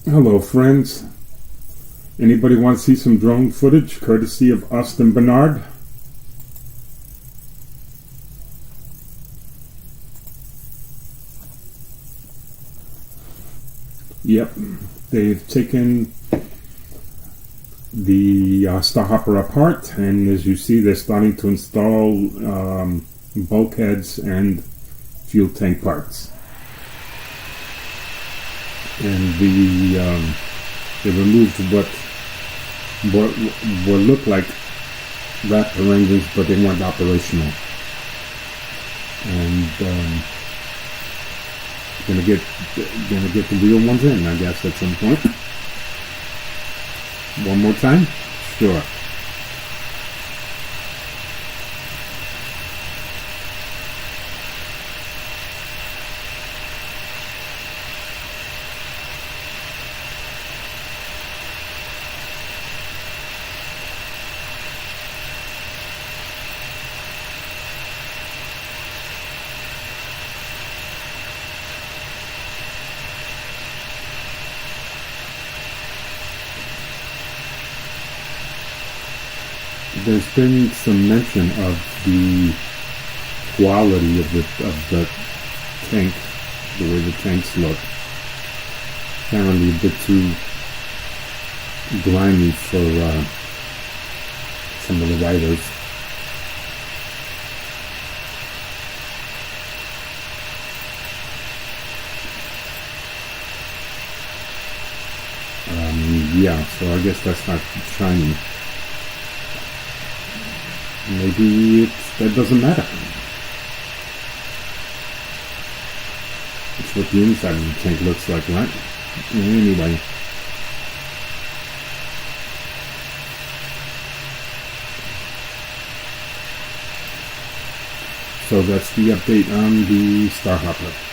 Hello, friends. Anybody want to see some drone footage courtesy of Austin Bernard? Yep, they've taken the STARHOPPER apart, and as you see, they're starting to install bulkheads and fuel tank parts. And they removed what looked like wrap arrangements, but they weren't operational. And gonna get the real ones in, I guess, at some point. One more time? Sure. There's been some mention of the quality of the tank, the way the tanks look. Apparently a bit too grimy for some of the riders. Yeah, so I guess that's not shiny. Maybe that doesn't matter. It's what the inside of the tank looks like, right? Anyway. So that's the update on the STARHOPPER.